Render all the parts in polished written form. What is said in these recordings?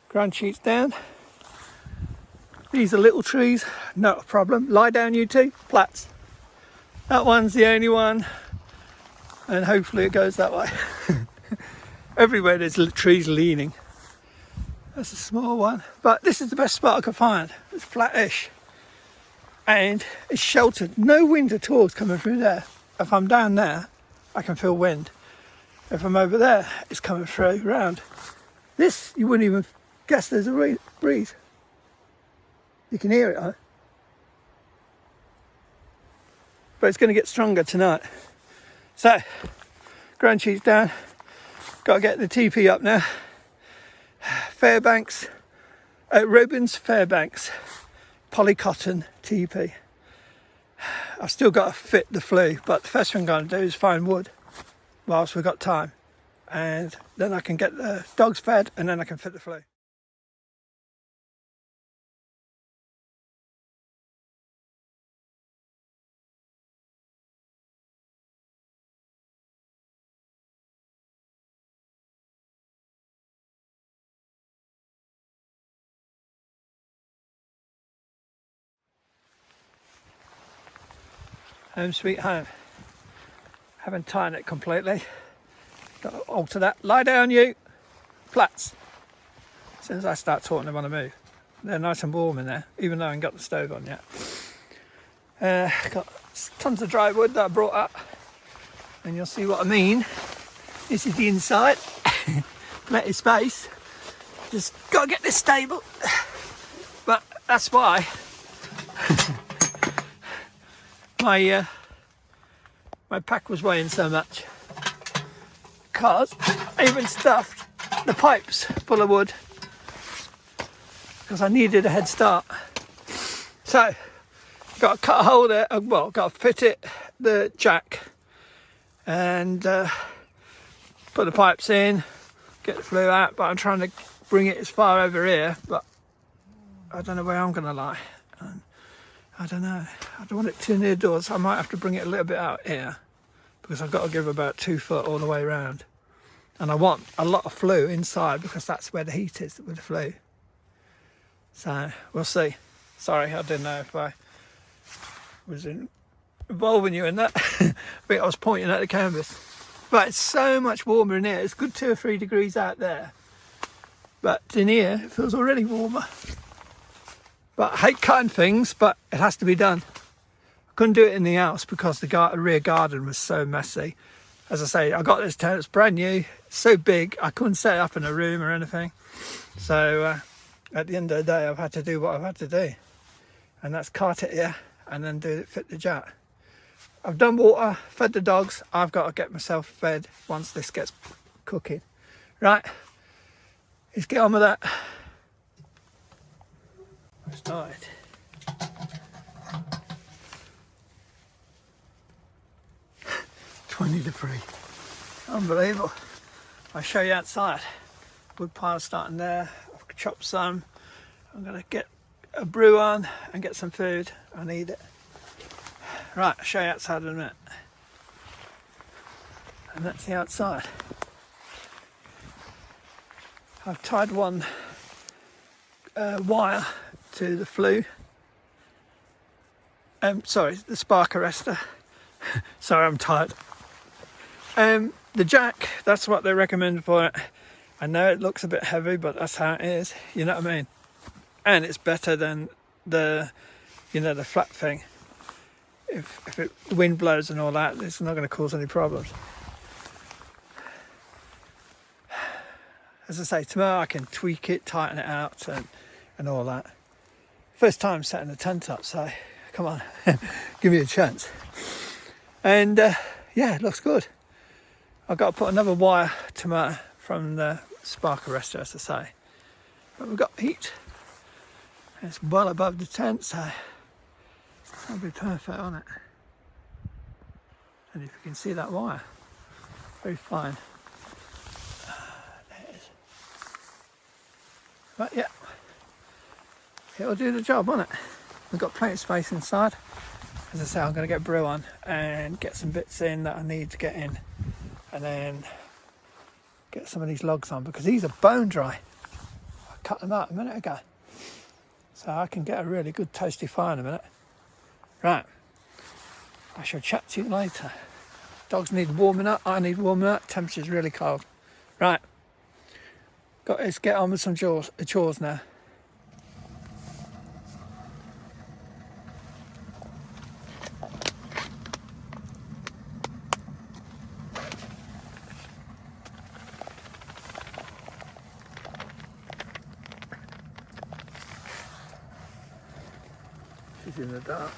Ground sheets down. These are little trees, not a problem. Lie down, you two, plats. That one's the only one, and hopefully it goes that way. Everywhere there's trees leaning. That's a small one, but this is the best spot I could find. It's flattish and it's sheltered. No wind at all is coming through there. If I'm down there, I can feel wind. If I'm over there, it's coming through round. This, you wouldn't even guess there's a breeze. You can hear it, huh? But it's going to get stronger tonight. So, ground sheets down. Got to get the TP up now. Fairbanks, Robens Fairbanks, polycotton TP. I've still got to fit the flue, but the first thing I'm going to do is find wood whilst we've got time, and then I can get the dogs fed and then I can fit the flue. Home sweet home. Haven't tied it completely. Got to alter that. Lie down, you. Plats. As soon as I start talking, they want to move. They're nice and warm in there, even though I haven't got the stove on yet. Got tons of dry wood that I brought up, and you'll see what I mean. This is the inside. Plenty of space. Just got to get this stable. But that's why my pack was weighing so much, because I even stuffed the pipes full of wood because I needed a head start. So got to cut a hole there, well, got to fit it, the jack, and put the pipes in, get the flue out, but I'm trying to bring it as far over here, but I don't know where I'm going to lie. I don't know. I don't want it too near doors. I might have to bring it a little bit out here because I've got to give about 2 foot all the way around. And I want a lot of flue inside because that's where the heat is with the flue. So we'll see. Sorry, I didn't know if I was involving you in that. I think I was pointing at the canvas. But it's so much warmer in here. It's good 2 or 3 degrees out there. But in here, it feels already warmer. But I hate cutting things, but it has to be done. I couldn't do it in the house because the rear garden was so messy. As I say, I got this tent, it's brand new, it's so big, I couldn't set it up in a room or anything. So at the end of the day, I've had to do what I've had to do. And that's cart it here and then fit the jet. I've done water, fed the dogs. I've got to get myself fed once this gets cooking. Right, let's get on with that. Started. $20 unbelievable. I'll show you outside. Wood pile starting there. I've chopped some. I'm gonna get a brew on and get some food. I need it. Right, I'll show you outside in a minute. And that's the outside. I've tied one wire to the flue. Sorry, the spark arrestor. Sorry, I'm tired. The jack, that's what they recommend for it. I know it looks a bit heavy, but that's how it is. You know what I mean? And it's better than the, the flat thing. If it wind blows and all that, it's not going to cause any problems. As I say, tomorrow I can tweak it, tighten it out, and all that. First time setting the tent up, so come on, give me a chance. And yeah, it looks good. I've got to put another wire tomorrow from the spark arrestor, as I say. But we've got heat. It's well above the tent, so that'll be perfect on it. And if you can see that wire, very fine. There it is. But yeah, it'll do the job, won't it? We've got plenty of space inside. As I say, I'm going to get brew on and get some bits in that I need to get in, and then get some of these logs on because these are bone dry. I cut them out a minute ago. So I can get a really good toasty fire in a minute. Right, I shall chat to you later. Dogs need warming up, I need warming up, temperature's really cold. Right, let's get on with some chores now. She's in the dark.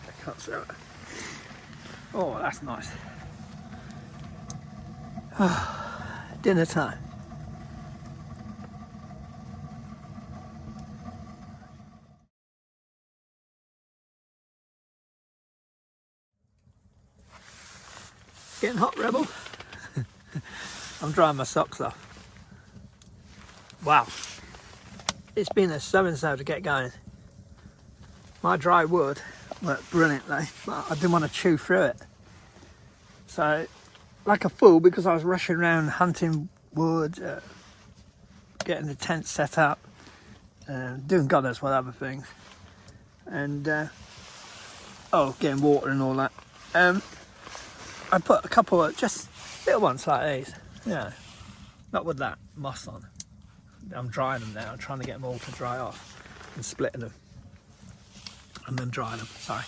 I can't see her. Oh, that's nice. Dinner time. Getting hot, Rebel. I'm drying my socks off. Wow. It's been a so-and-so to get going. My dry wood worked brilliantly, but I didn't want to chew through it. So, like a fool, because I was rushing around hunting wood, getting the tent set up, doing God knows what other things, and getting water and all that. I put a couple of just little ones like these, not with that moss on. I'm drying them now. I'm trying to get them all to dry off and splitting them and then drying them. Sorry.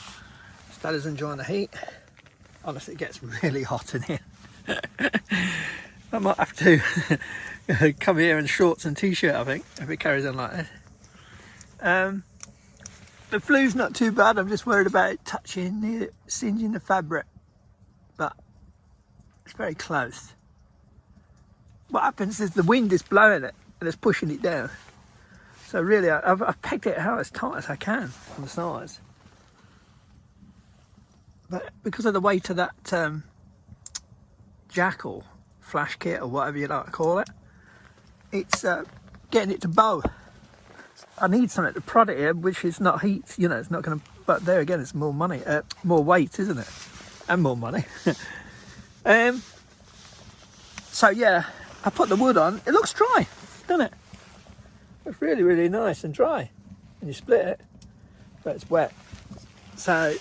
Stella's enjoying the heat. Honestly, it gets really hot in here. I might have to come here in shorts and t-shirt, I think, if it carries on like this. The flue's not too bad. I'm just worried about it singeing the fabric, but it's very close. What happens is the wind is blowing it and it's pushing it down. So really, I've pegged it out as tight as I can on the sides. But because of the weight of that jackal flash kit or whatever you like to call it, it's getting it to bow. I need something to prod it here, which is not heat, it's not going to, but there again, it's more money, more weight, isn't it? And more money. So yeah, I put the wood on. It looks dry, doesn't it? It's really, really nice and dry. And you split it, but it's wet. So,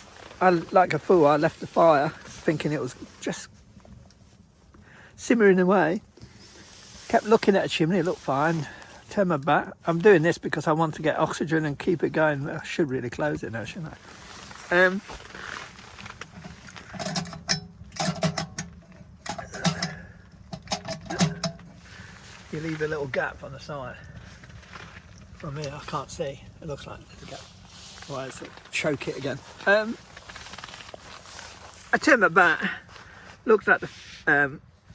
like a fool, I left the fire thinking it was just simmering away. Kept looking at a chimney, it looked fine. Turned my back. I'm doing this because I want to get oxygen and keep it going. I should really close it now, shouldn't I? You leave a little gap on the side. From here, I can't see. It looks like there's a gap. Well, let's choke it again. I turned my back, looked at the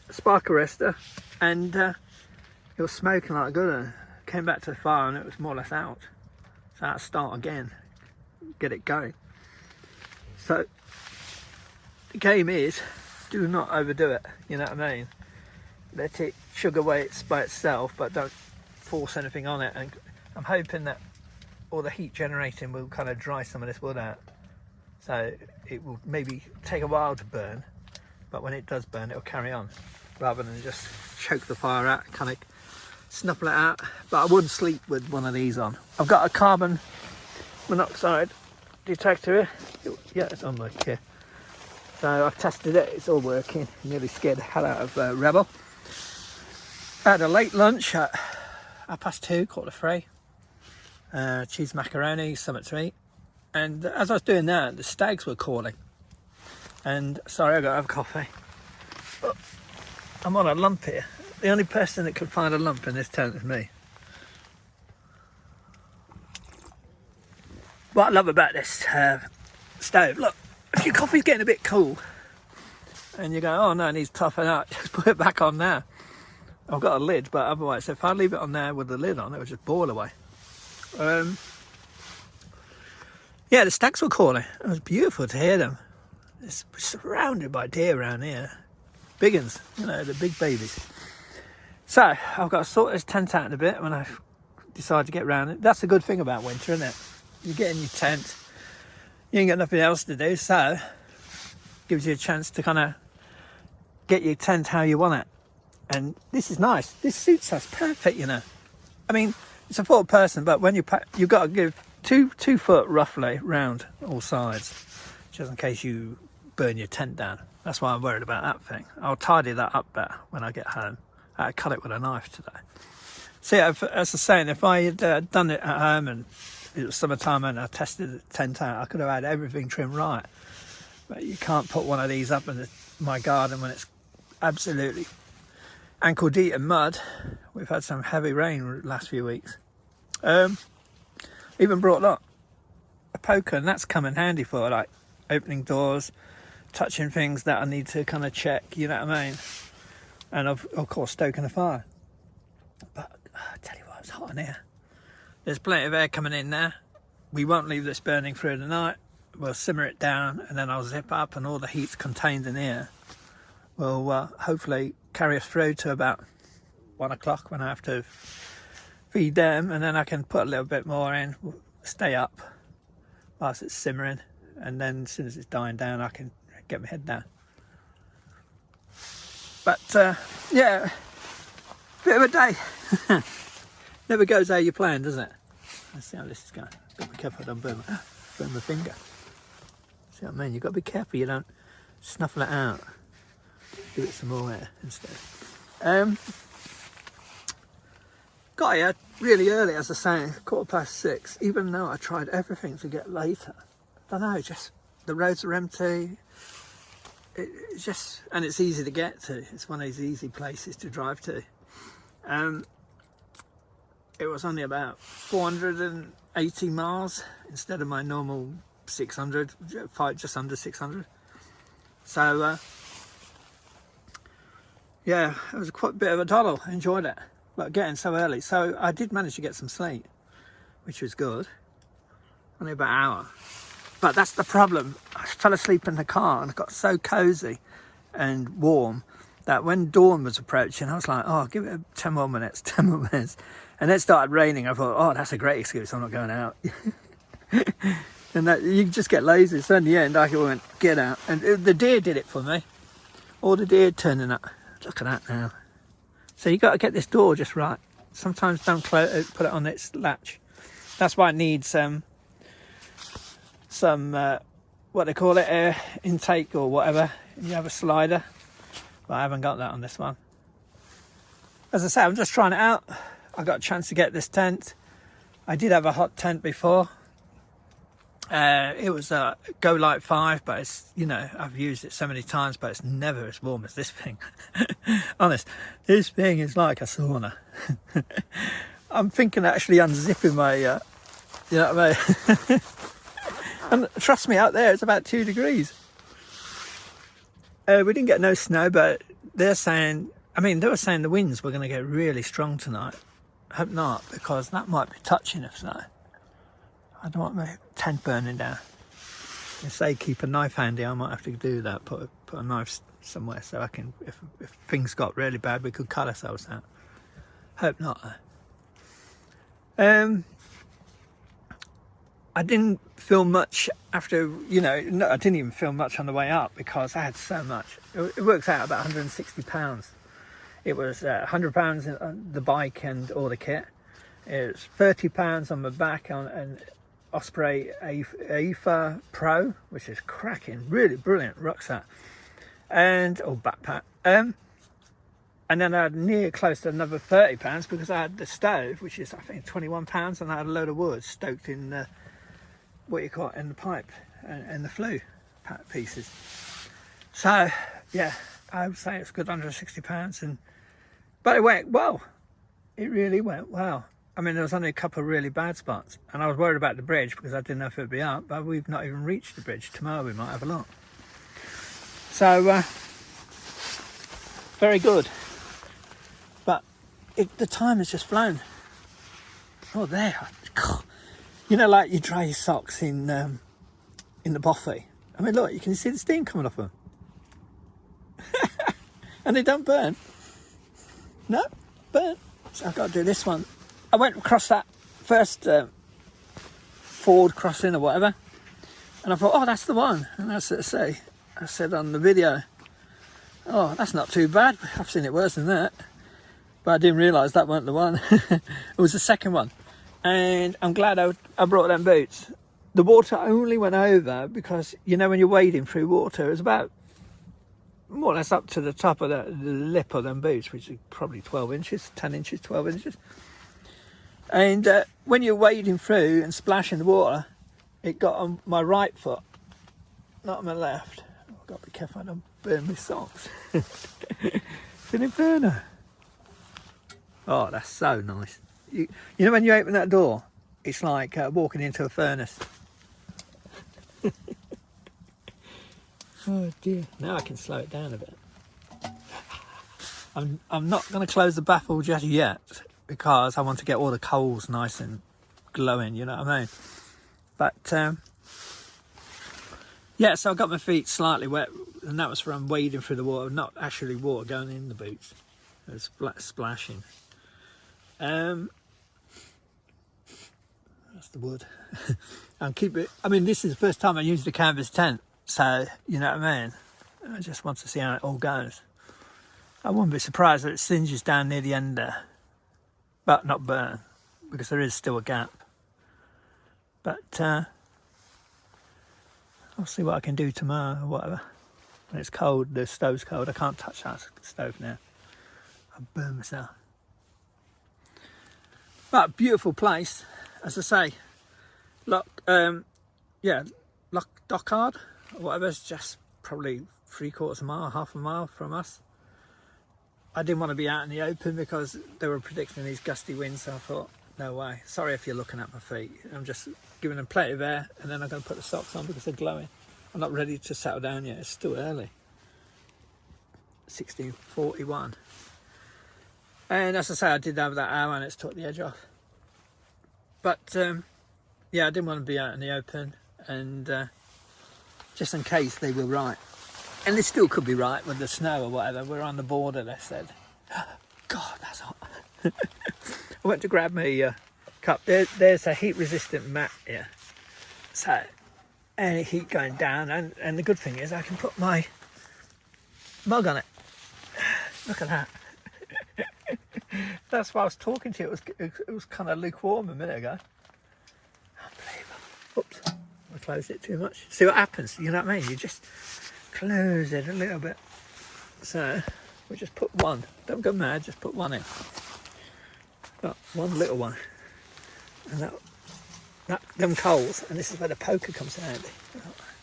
spark arrestor, and it was smoking like good. Came back to the fire and it was more or less out. So I had to start again, get it going. So the game is, do not overdo it, you know what I mean? Let it chug away by itself, but don't force anything on it. And I'm hoping that all the heat generating will kind of dry some of this wood out. So it will maybe take a while to burn, but when it does burn, it'll carry on, rather than just choke the fire out, kind of snuffle it out. But I wouldn't sleep with one of these on. I've got a carbon monoxide detector here. Yeah, it's on like here. So I've tested it, it's all working. Nearly scared the hell out of Rebel. I had a late lunch at 2:30, 2:45. Cheese macaroni, something to eat. And as I was doing that, the stags were calling. And sorry, I got to have coffee. But I'm on a lump here. The only person that could find a lump in this tent is me. What I love about this stove, look, if your coffee's getting a bit cool and you go, oh no, it needs toughen out, just put it back on now. I've got a lid, but otherwise, if I leave it on there with the lid on, it will just boil away. Yeah, the stags were calling. It was beautiful to hear them. It's surrounded by deer around here. Big uns, the big babies. So, I've got to sort this tent out in a bit when I decide to get round it. That's the good thing about winter, isn't it? You get in your tent, you ain't got nothing else to do, so gives you a chance to kind of get your tent how you want it. And this is nice. This suits us perfect, you know. I mean, it's a 4-person, but when you pack, you've got to give 2 foot roughly round all sides, just in case you burn your tent down. That's why I'm worried about that thing. I'll tidy that up better when I get home. I cut it with a knife today. See, as I was saying, if I had done it at home and it was summertime and I tested the tent out, I could have had everything trimmed right. But you can't put one of these up in my garden when it's absolutely ankle deep in mud. We've had some heavy rain the last few weeks. Even brought a poker, and that's come in handy for like opening doors, touching things that I need to kind of check, you know what I mean? And of course stoking a fire. But I tell you what, it's hot in here. There's plenty of air coming in there. We won't leave this burning through the night. We'll simmer it down, and then I'll zip up, and all the heat's contained in here will hopefully carry us through to about 1 o'clock when I have to feed them, and then I can put a little bit more in, stay up whilst it's simmering, and then as soon as it's dying down I can get my head down. But yeah, bit of a day. Never goes how you plan, does it? Let's see how this is going. Got to be careful I don't burn my finger. See what I mean? You've got to be careful you don't snuffle it out. Give it some more air instead. Got here really early, as I say, 6:15, even though I tried everything to get later. I don't know, just the roads are empty. It's just, and it's easy to get to. It's one of these easy places to drive to. It was only about 480 miles instead of my normal 600, just under 600. So yeah, it was quite a bit of a doddle. I enjoyed it, but getting so early. So I did manage to get some sleep, which was good. Only about an hour. But that's the problem. I fell asleep in the car and I got so cozy and warm that when dawn was approaching, I was like, oh, give it 10 more minutes, 10 more minutes. And then it started raining. I thought, oh, that's a great excuse. I'm not going out. And that, you just get lazy. So in the end, I went, get out. And the deer did it for me. All the deer turning up. Look at that now. So you got to get this door just right. Sometimes don't put it on its latch. That's why it needs some what they call it, air intake or whatever. You have a slider, but I haven't got that on this one. As I say, I'm just trying it out. I got a chance to get this tent. I did have a hot tent before. It was a Go Light 5, but it's, you know, I've used it so many times, but it's never as warm as this thing. Honest, this thing is like a sauna. I'm thinking actually unzipping my, you know what I mean? And trust me, out there it's about 2 degrees. We didn't get no snow, but they're saying, they were saying the winds were going to get really strong tonight. I hope not, because that might be touching us now. I don't want my tent burning down. They say keep a knife handy. I might have to do that. Put a knife somewhere so I can, if things got really bad, we could cut ourselves out. Hope not. I didn't film much after, no, I didn't even film much on the way up because I had so much. It works out about £160. It was £100 on the bike and all the kit. It was £30 on my back on an Osprey AIFA Pro, which is cracking, really brilliant rucksack or backpack. And then I had close to another £30 because I had the stove, which is I think £21, and I had a load of wood stoked in the, what you call it, in the pipe and the flue pieces. So yeah, I would say it's good under £60, but it went well. It really went well. There was only a couple of really bad spots, and I was worried about the bridge because I didn't know if it'd be up, but we've not even reached the bridge. Tomorrow we might have a look. So very good. But the time has just flown. Oh, there. God. Like you dry your socks in the boffy. Look, you can see the steam coming off them. And they don't burn. No, burn. So I've got to do this one. I went across that first ford crossing or whatever, and I thought, oh, that's the one. And that's what I said on the video. Oh, that's not too bad. I've seen it worse than that. But I didn't realise that weren't the one. It was the second one. And I'm glad I brought them boots. The water only went over because, you know, when you're wading through water, it's about more or less up to the top of the lip of them boots, which is probably 12 inches, 10 inches, 12 inches. And when you're wading through and splashing the water, it got on my right foot, not on my left. I've got to be careful I don't burn my socks. It's an inferno. Oh, that's so nice. You know when you open that door, it's like walking into a furnace. Oh dear. Now I can slow it down a bit. I'm not going to close the baffle just yet because I want to get all the coals nice and glowing, you know what I mean? But yeah, so I got my feet slightly wet, and that was from wading through the water, not actually water going in the boots. It was splashing. That's the wood. And keep it. I mean, this is the first time I used a canvas tent, so you know what I mean. I just want to see how it all goes. I wouldn't be surprised that it singes down near the end there, but not burn, because there is still a gap. But I'll see what I can do tomorrow or whatever. When it's cold, the stove's cold. I can't touch that stove now. I'll burn myself. But beautiful place, as I say. Loch Dockard or whatever, is just probably 3/4 mile, half a mile from us. I didn't want to be out in the open because they were predicting these gusty winds, so I thought, no way. Sorry if you're looking at my feet. I'm just giving them plenty of air, and then I'm going to put the socks on because they're glowing. I'm not ready to settle down yet. It's still early. 16:41. And as I say, I did have that hour and it's took the edge off. But yeah, I didn't want to be out in the open, and just in case they were right. And they still could be right with the snow or whatever. We're on the border, they said. God, that's hot. I went to grab my cup. There's a heat-resistant mat here. So any heat going down, and the good thing is I can put my mug on it. Look at that. That's why I was talking to you. It was kind of lukewarm a minute ago. Unbelievable. Oops, I closed it too much. See what happens, you know what I mean? You just close it a little bit. So we just put one. Don't go mad, just put one in. Got one little one. And them coals, and this is where the poker comes in handy.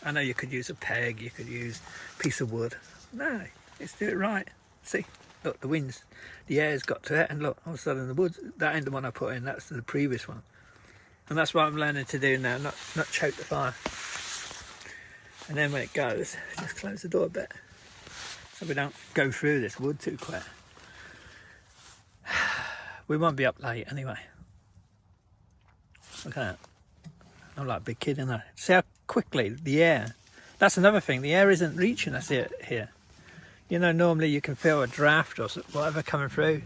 I know you could use a peg, you could use a piece of wood. No, let's do it right. See, look, the winds, the air's got to it, and look, all of a sudden the wood, that ain't the one I put in, that's the previous one. And that's what I'm learning to do now, not choke the fire. And then when it goes, just close the door a bit, so we don't go through this wood too quick. We won't be up late anyway. Look at that. I'm like a big kid, isn't I? See how quickly the air, that's another thing, the air isn't reaching us here. You know, normally you can feel a draft or whatever coming through.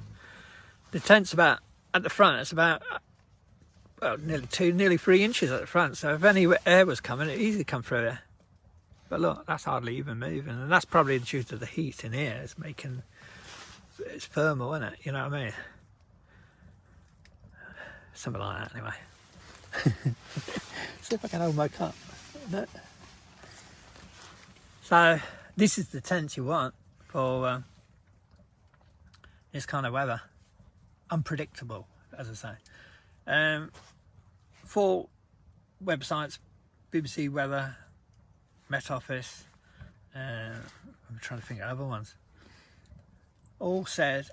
The tent's about, at the front, it's about, well, nearly 3 inches at the front. So if any air was coming, it'd easily come through there. But look, that's hardly even moving. And that's probably due to the heat in here. It's firmer, isn't it? You know what I mean? Something like that, anyway. See if I can hold my cup. No. So this is the tent you want for this kind of weather. Unpredictable, as I say. 4 websites: BBC Weather, Met Office, I'm trying to think of other ones, all said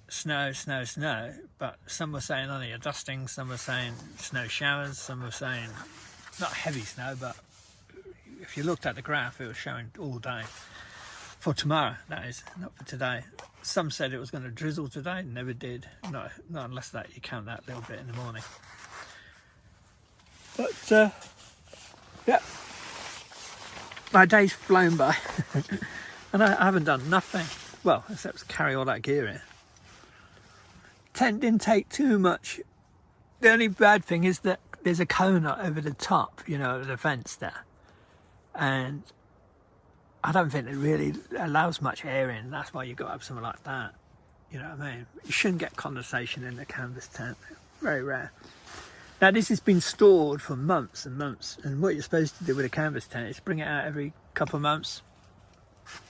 snow, snow, snow, but some were saying only a dusting, some were saying snow showers, some were saying not heavy snow, but if you looked at the graph, it was showing all day. For tomorrow, that is, not for today. Some said it was going to drizzle today, never did. Not unless that you count that little bit in the morning. But yeah, my day's flown by, and I haven't done nothing. Well, except carry all that gear in. Tent didn't take too much. The only bad thing is that there's a cone over the top, you know, of the fence there, and I don't think it really allows much air in. That's why you've got to have something like that. You know what I mean? You shouldn't get condensation in the canvas tent. Very rare. Now this has been stored for months and months, and what you're supposed to do with a canvas tent is bring it out every couple of months,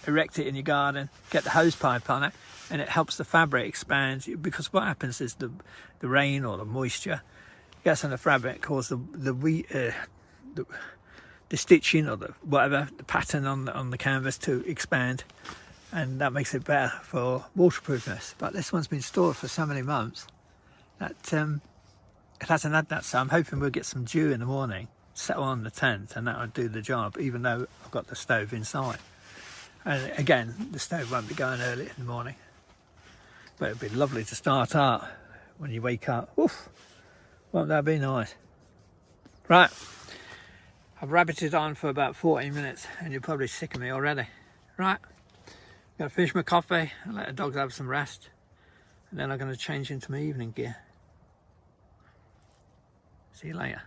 erect it in your garden, get the hose pipe on it, and it helps the fabric expand, because what happens is the rain or the moisture gets on the fabric, causes the stitching or the whatever, the pattern on the canvas to expand, and that makes it better for waterproofness. But this one's been stored for so many months that it hasn't had that, so I'm hoping we'll get some dew in the morning, settle on the tent, and that'll do the job, even though I've got the stove inside. And again, the stove won't be going early in the morning, but it'd be lovely to start out when you wake up. Oof, won't that be nice? Right, I've rabbited on for about 14 minutes and you're probably sick of me already. Right, gotta finish my coffee and let the dogs have some rest, and then I'm gonna change into my evening gear. See you later.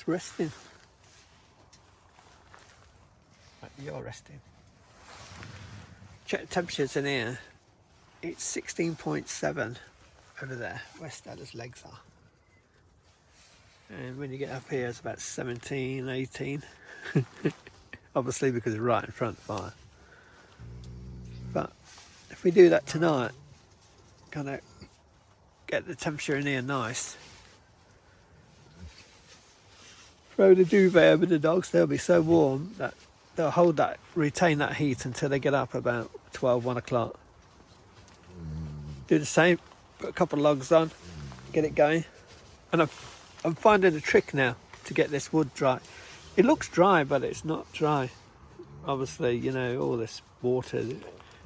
Resting. Right, you're resting. Check the temperatures in here. It's 16.7 over there, where Stella's legs are. And when you get up here, it's about 17, 18. Obviously, because it's right in front of the fire. But if we do that tonight, kind of get the temperature in here nice. Throw the duvet over the dogs, they'll be so warm that they'll retain that heat until they get up about 12, 1 o'clock. Do the same, put a couple of logs on, get it going. And I'm finding a trick now to get this wood dry. It looks dry, but it's not dry. Obviously, you know, all this water in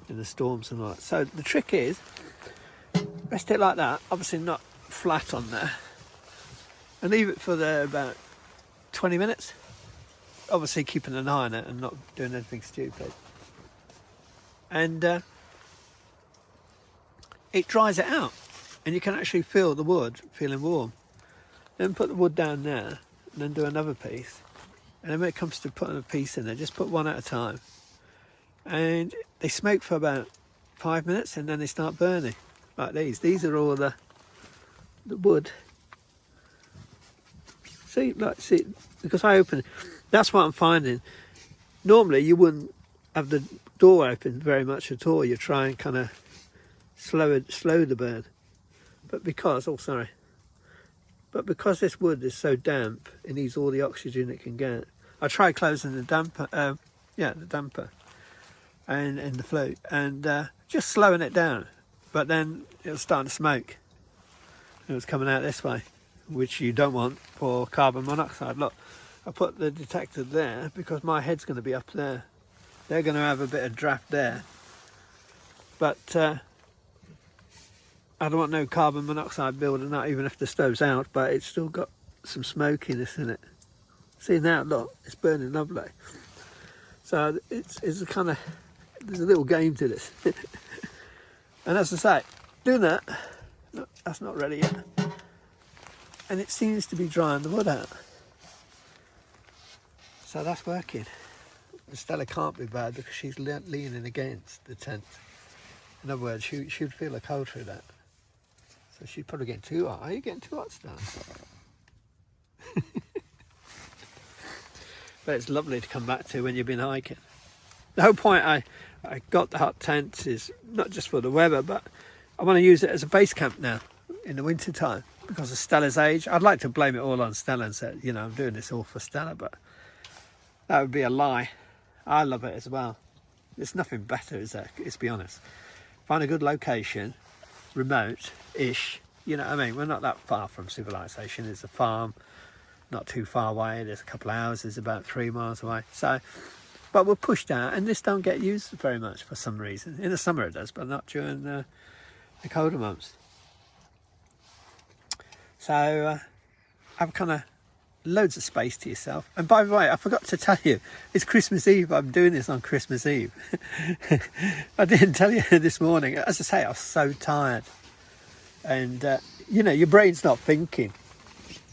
the storms and all that. So the trick is, rest it like that, obviously not flat on there, and leave it for about 20 minutes, obviously keeping an eye on it and not doing anything stupid, and it dries it out and you can actually feel the wood feeling warm. Then put the wood down there and then do another piece, and then when it comes to putting a piece in there, just put one at a time, and they smoke for about 5 minutes and then they start burning like these are all the wood. See, because I open it, that's what I'm finding. Normally you wouldn't have the door open very much at all. You try and kind of slow the burn. But because this wood is so damp, it needs all the oxygen it can get. I tried closing the damper, the damper and the flue, and just slowing it down. But then it was starting to smoke. It was coming out this way, which you don't want for carbon monoxide. Look, I put the detector there because my head's going to be up there. They're going to have a bit of draft there. But I don't want no carbon monoxide building up, even if the stove's out, but it's still got some smokiness in it. See now, look, it's burning lovely. So it's a kind of, there's a little game to this. And as I say, doing that, look, that's not ready yet. And it seems to be drying the wood out. So that's working. Stella can't be bad because she's leaning against the tent. In other words, she would feel a cold through that. So she's probably getting too hot. Are you getting too hot, Stella? But it's lovely to come back to when you've been hiking. The whole point I got the hot tent is not just for the weather, but I want to use it as a base camp now in the winter time because of Stella's age. I'd like to blame it all on Stella and say, you know, I'm doing this all for Stella, but that would be a lie. I love it as well. There's nothing better, is there? Let's be honest. Find a good location, remote-ish, You know what I mean? We're not that far from civilization. There's a farm not too far away. There's a couple of houses about 3 miles away. So, but we're pushed out, and this don't get used very much for some reason. In the summer it does, but not during the colder months. So I've kind of loads of space to yourself. And by the way, I forgot to tell you, it's Christmas Eve. I'm doing this on Christmas Eve. I didn't tell you this morning. As I say, I was so tired. And, you know, your brain's not thinking.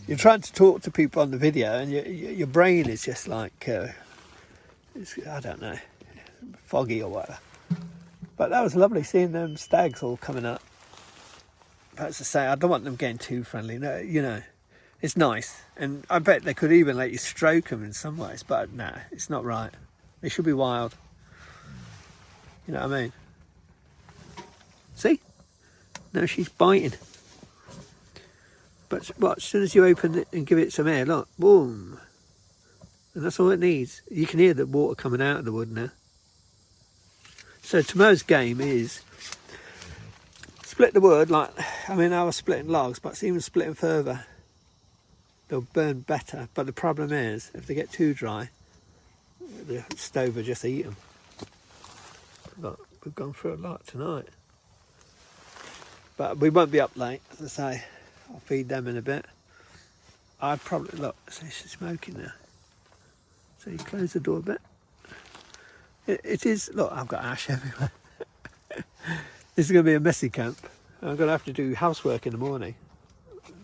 You're trying to talk to people on the video, and your brain is just like, I don't know, foggy or whatever. But that was lovely seeing them stags all coming up. But as I say, I don't want them getting too friendly. No, you know, it's nice. And I bet they could even let you stroke them in some ways. But no, it's not right. They should be wild. You know what I mean? See? No, she's biting. But what, as soon as you open it and give it some air, look, boom. And that's all it needs. You can hear the water coming out of the wood now. So tomorrow's game is split the wood, like, I mean, I was splitting logs, but it's even splitting further. They'll burn better. But the problem is, if they get too dry, the stove will just eat them. But we've gone through a lot tonight. But we won't be up late, as I say. I'll feed them in a bit. I'd probably, look, see, she's smoking now. So you close the door a bit. It is, look, I've got ash everywhere. This is going to be a messy camp. I'm going to have to do housework in the morning.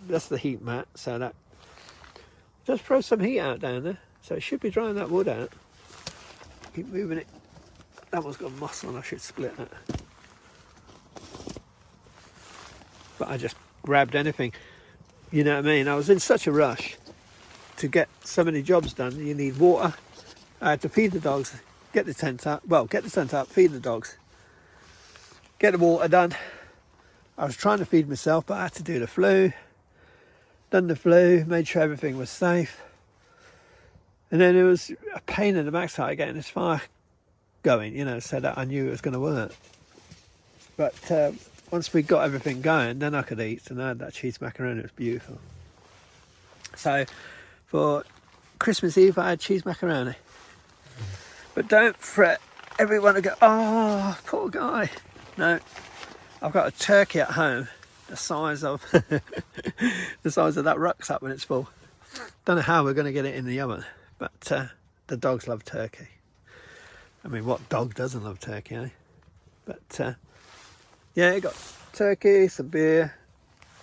That's the heat mat, so that, just throw some heat out down there. So it should be drying that wood out. Keep moving it. That one's got moss on, I should split that. But I just grabbed anything, you know what I mean? I was in such a rush to get so many jobs done. You need water. I had to feed the dogs, get the tent up, feed the dogs, get the water done. I was trying to feed myself, but I had to do the flu. Done the flu, made sure everything was safe. And then it was a pain in the backside getting this fire going, you know, so that I knew it was going to work. But once we got everything going, then I could eat. And I had that cheese macaroni, it was beautiful. So for Christmas Eve, I had cheese macaroni. But don't fret, everyone will go, oh, poor guy. No, I've got a turkey at home, the size of that rucksack when it's full. Don't know how we're going to get it in the oven, but the dogs love turkey. I mean, what dog doesn't love turkey, eh? But yeah, it got turkey, some beer,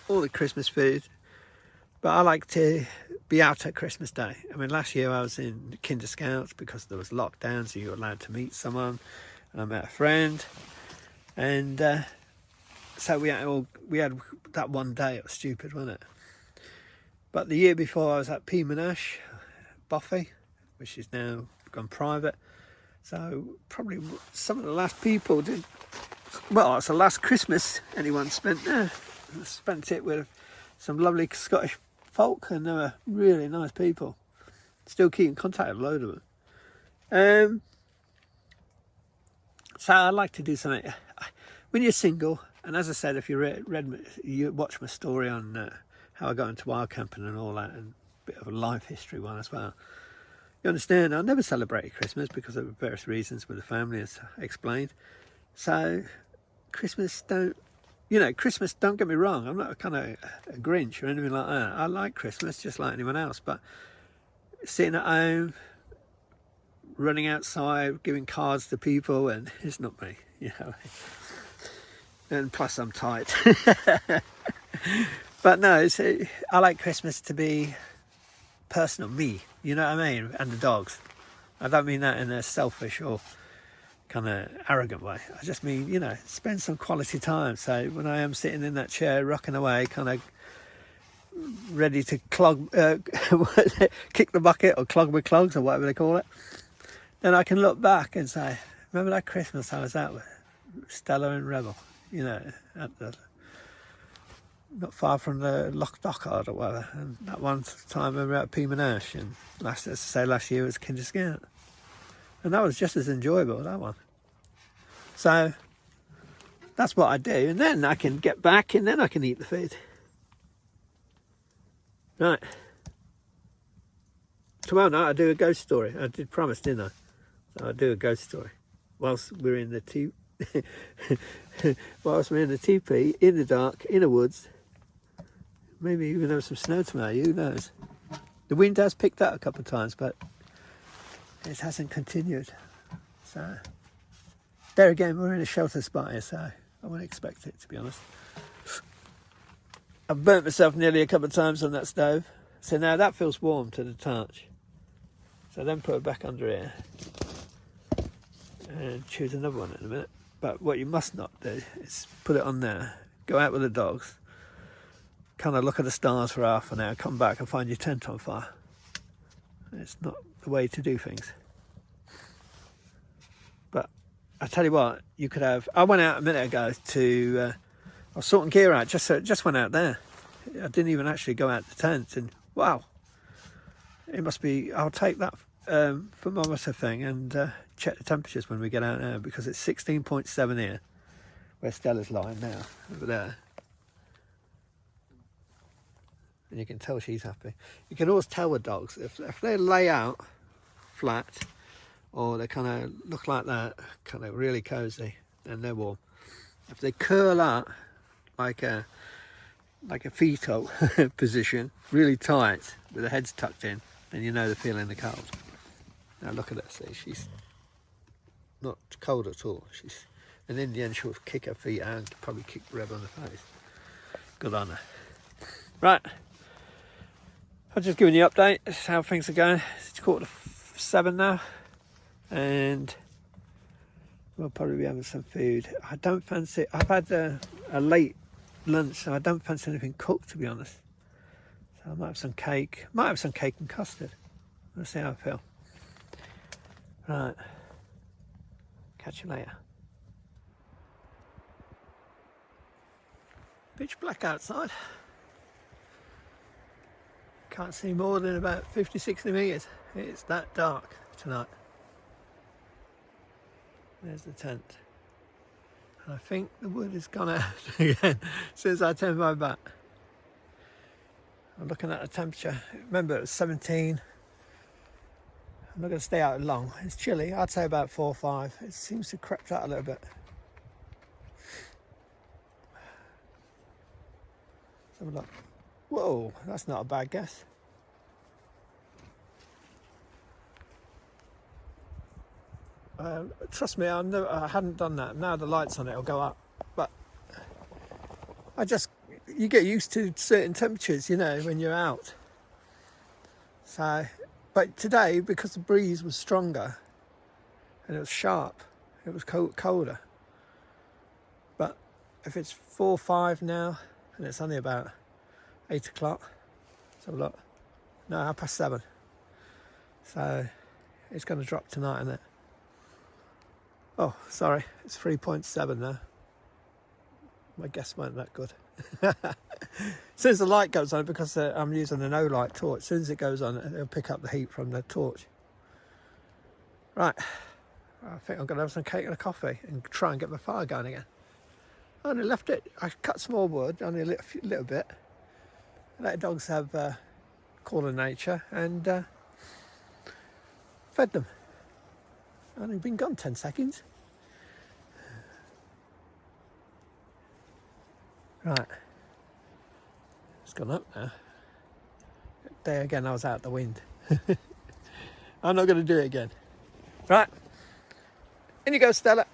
all the Christmas food. But I like to be out at Christmas Day. I mean, last year I was in Kinder Scouts because there was lockdown, so you were allowed to meet someone. And I met a friend, and so we had that one day. It was stupid, wasn't it? But the year before I was at P-Monash, Buffy, which is now gone private. So probably some of the last people did. Well, it's the last Christmas anyone spent there. I spent it with some lovely Scottish folk, and they were really nice people. Still keep in contact with a load of them. So I like to do something when you're single. And as I said, if you watch my story on how I got into wild camping and all that, and a bit of a life history one as well, you understand I never celebrated Christmas because of various reasons with the family, as I explained. So Christmas, don't get me wrong, I'm not a kind of a Grinch or anything like that. I like Christmas just like anyone else, but sitting at home, running outside, giving cards to people, and it's not me, you know. And plus I'm tight. But no, I like Christmas to be personal, me, you know what I mean, and the dogs. I don't mean that in a selfish or kind of arrogant way. I just mean, you know, spend some quality time. So when I am sitting in that chair rocking away, kind of ready to kick the bucket or clog with clogs or whatever they call it, then I can look back and say, remember that Christmas I was out with Stella and Rebel, you know, not far from the Loch Dockard or whatever. And that one time we were at P-Monash, and last year was Kinder Scout. And that was just as enjoyable, that one. So that's what I do. And then I can get back, and then I can eat the food. Right. Tomorrow night I'll do a ghost story. I did promise, didn't I? So I'll do a ghost story. Whilst we're in the whilst we're in the teepee, in the dark, in the woods. Maybe even have some snow tomorrow, who knows? The wind has picked up a couple of times, but it hasn't continued. So, there again, we're in a shelter spot here, so I wouldn't expect it, to be honest. I've burnt myself nearly a couple of times on that stove. So now that feels warm to the touch. So then put it back under here. And choose another one in a minute. But what you must not do is put it on there, go out with the dogs, kind of look at the stars for half an hour, come back and find your tent on fire. It's not the way to do things. But I tell you what, you could have... I went out a minute ago to... I was sorting gear out, just went out there. I didn't even actually go out the tent, and wow. It must be... I'll take that thermometer thing and check the temperatures when we get out there, because it's 16.7 here, where Stella's lying now, over there. And you can tell she's happy. You can always tell with dogs, if they lay out flat, or they kind of look like that, kind of really cosy, then they're warm. If they curl up like a fetal position, really tight, with the heads tucked in, then you know they're feeling the cold. Now look at her, see, she's not cold at all. And in the end she'll kick her feet out and probably kick Reb on the face. Good on her. Right. I've just given you an update. This is how things are going. It's 7:15 now, and we'll probably be having some food. I don't fancy... I've had a late lunch, so I don't fancy anything cooked, to be honest. So I might have some cake. Might have some cake and custard. Let's see how I feel. Right. Catch you later. Pitch black outside. Can't see more than about 50-60 metres. It's that dark tonight. There's the tent. And I think the wood has gone out again since I turned my back. I'm looking at the temperature. Remember, it was 17. I'm not going to stay out long. It's chilly. I'd say about 4 or 5. It seems to have crept out a little bit. Let's have a look. Whoa, that's not a bad guess. Trust me, I hadn't done that. Now the light's on, it'll go up. But you get used to certain temperatures, you know, when you're out. So, but today, because the breeze was stronger and it was sharp, it was colder. But if it's 4 or 5 now, and it's only about 8 o'clock, let's have a look. No, 7:30. So it's going to drop tonight, isn't it? Oh, sorry, it's 3.7 now. My guess weren't that good. As soon as the light goes on, because I'm using an O-light torch, as soon as it goes on, it'll pick up the heat from the torch. Right, I think I'm going to have some cake and a coffee and try and get my fire going again. I only left it, I cut small wood, only a little bit. Let dogs have call of nature, and fed them. Only been gone 10 seconds. Right, it's gone up now. There again, I was out the wind. I'm not going to do it again. Right, in you go, Stella.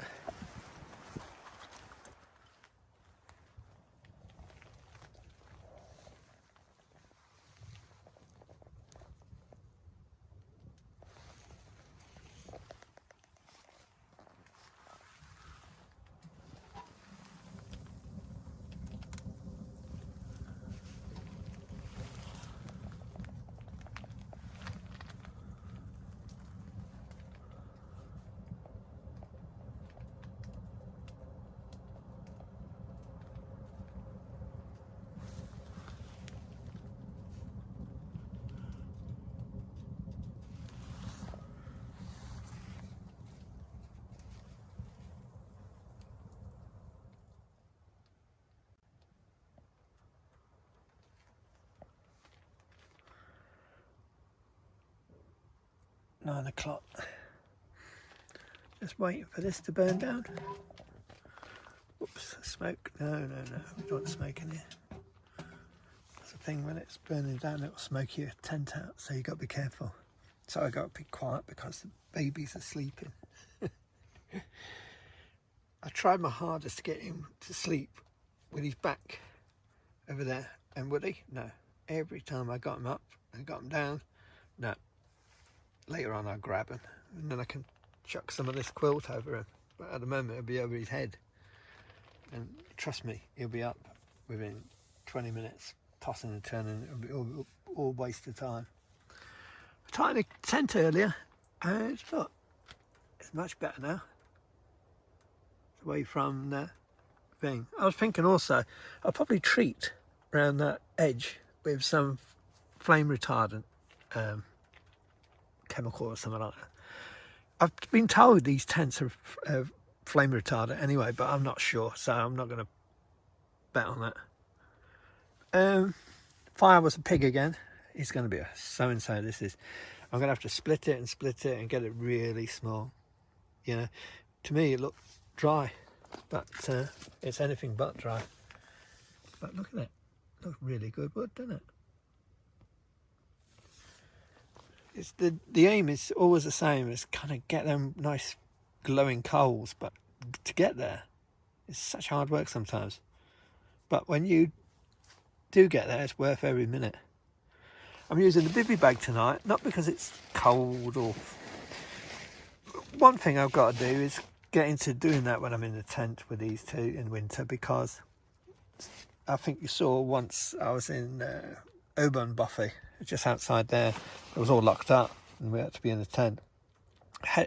9 o'clock. Just waiting for this to burn down. Whoops, smoke. No, we don't want smoke in here. That's the thing, when it's burning down, it'll smoke your tent out, so you've got to be careful. So I got to be quiet because the babies are sleeping. I tried my hardest to get him to sleep with his back over there. And would he? No. Every time I got him up and got him down, no. Later on I'll grab him and then I can chuck some of this quilt over him. But at the moment it'll be over his head. And trust me, he'll be up within 20 minutes, tossing and turning. It'll be all waste of time. I tightened the tent earlier and look, it's much better now. It's away from the thing. I was thinking also, I'll probably treat around that edge with some flame retardant chemical or something like that. I've been told these tents are flame retardant anyway, but I'm not sure, so I'm not going to bet on that. Fire was a pig again. It's going to be a so-and-so. This is, I'm going to have to split it and get it really small. You know, to me it looked dry, but it's anything but dry. But look at it. Looks really good wood, doesn't it? It's the aim is always the same. It's kind of get them nice glowing coals, but to get there, it's such hard work sometimes. But when you do get there, it's worth every minute. I'm using the bivvy bag tonight, not because it's cold or... One thing I've got to do is get into doing that when I'm in the tent with these two in winter, because I think you saw once I was in Oban Buffy, just outside there. It was all locked up and we had to be in the tent.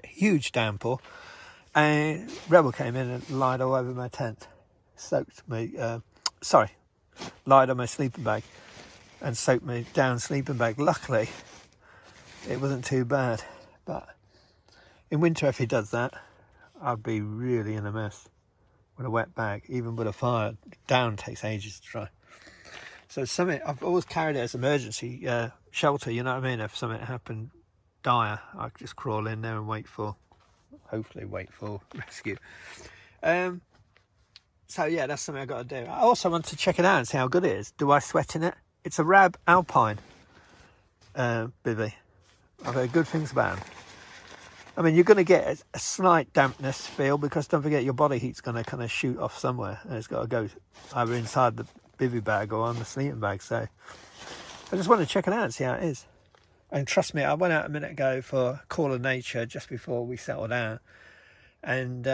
Huge downpour, and Rebel came in and lied all over my tent, soaked me, lied on my sleeping bag and soaked me down sleeping bag. Luckily it wasn't too bad, but in winter if he does that, I'd be really in a mess with a wet bag. Even with a fire, down takes ages to dry. So something, I've always carried it as emergency shelter, you know what I mean? If something happened dire, I could just crawl in there and hopefully wait for rescue. So yeah, that's something I've got to do. I also want to check it out and see how good it is. Do I sweat in it? It's a Rab Alpine bivvy. I've heard good things about them. I mean, you're going to get a slight dampness feel, because don't forget your body heat's going to kind of shoot off somewhere, and it's got to go either inside the bivvy bag or on the sleeping bag. So I just want to check it out and see how it is. And trust me, I went out a minute ago for a call of nature just before we settled down, and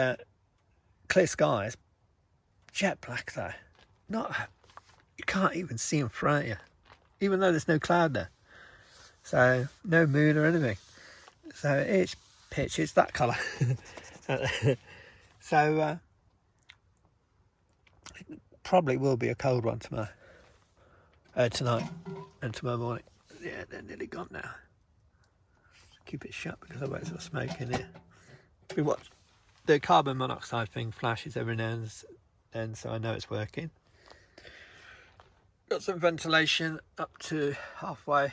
clear skies, jet black though. You can't even see in front of you, even though there's no cloud there. So no moon or anything. So it's pitch, it's that colour. So it probably will be a cold one tonight and tomorrow morning. Yeah, they're nearly gone now. Just keep it shut because otherwise there's smoke in here. We watch the carbon monoxide thing flashes every now and then, so I know it's working. Got some ventilation up to halfway.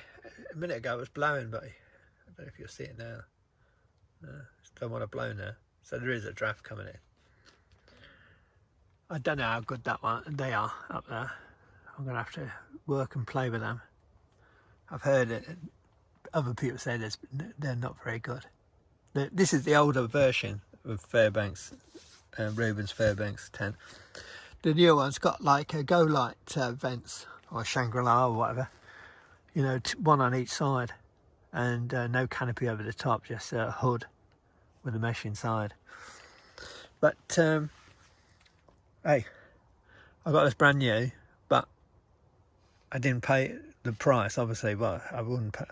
A minute ago it was blowing, but I don't know if you'll see it now. No, just don't want to blow now. So there is a draft coming in. I don't know how good they are up there. I'm going to have to work and play with them. I've heard it. Other people say they're not very good. This is the older version of Fairbanks, Robens Fairbanks tent. The newer one's got like a Go Light vents, or Shangri-La or whatever. You know, one on each side, and no canopy over the top, just a hood with a mesh inside. But hey, I got this brand new, but I didn't pay the price, obviously. Well, I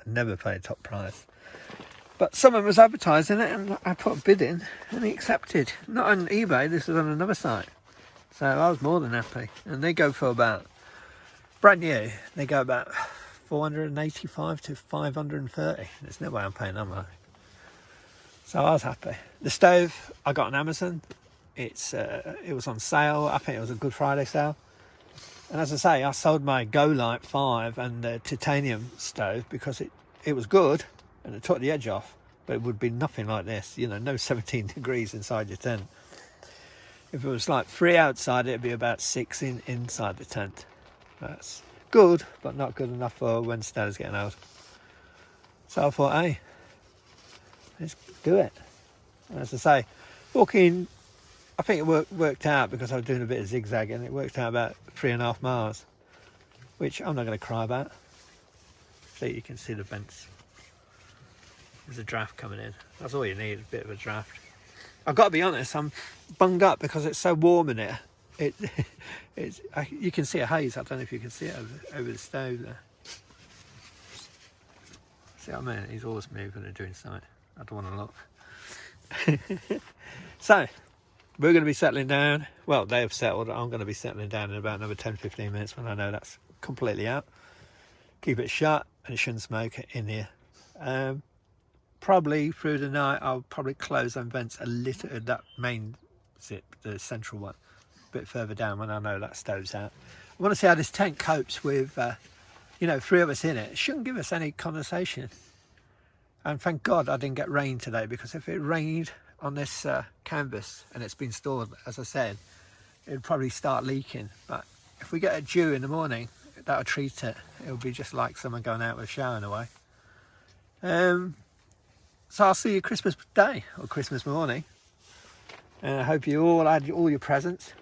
never pay a top price. But someone was advertising it, and I put a bid in, and he accepted. Not on eBay, this was on another site. So I was more than happy. And they go for about, brand new, they go about 485 to 530. There's no way I'm paying that much. So I was happy. The stove I got on Amazon. It was on sale. I think it was a Good Friday sale. And as I say, I sold my Go Light 5 and the titanium stove because it was good and it took the edge off. but it would be nothing like this, you know, no 17 degrees inside your tent. If it was like 3 outside, it'd be about 6 inside the tent. That's good, but not good enough for when Stella's getting old. So I thought, hey, let's do it. As I say, walking, I think it worked out because I was doing a bit of zigzagging. It worked out about 3.5 miles, which I'm not going to cry about. So you can see the vents. There's a draft coming in. That's all you need, a bit of a draft. I've got to be honest, I'm bunged up because it's so warm in here. You can see a haze. I don't know if you can see it over the stove there. See what I mean? He's always moving and doing something. I don't want to look. So, we're going to be settling down. Well, they have settled. I'm going to be settling down in about another 10-15 minutes when I know that's completely out. Keep it shut and it shouldn't smoke in here. Probably through the night I'll probably close them vents a little, that main zip, the central one, a bit further down when I know that stove's out. I want to see how this tent copes with, you know, 3 of us in it. It shouldn't give us any condensation. And thank God I didn't get rain today, because if it rained on this canvas and it's been stored, as I said, it'd probably start leaking. But if we get a dew in the morning, that'll treat it. It'll be just like someone going out with a shower in a way. So I'll see you Christmas Day or Christmas morning. And I hope you all had all your presents.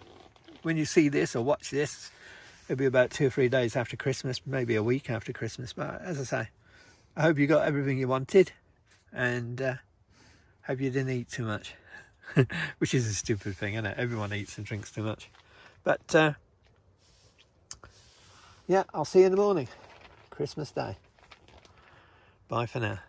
When you see this or watch this, it'll be about 2 or 3 days after Christmas, maybe a week after Christmas. But as I say, I hope you got everything you wanted, and hope you didn't eat too much, which is a stupid thing, isn't it? Everyone eats and drinks too much. But yeah, I'll see you in the morning, Christmas Day. Bye for now.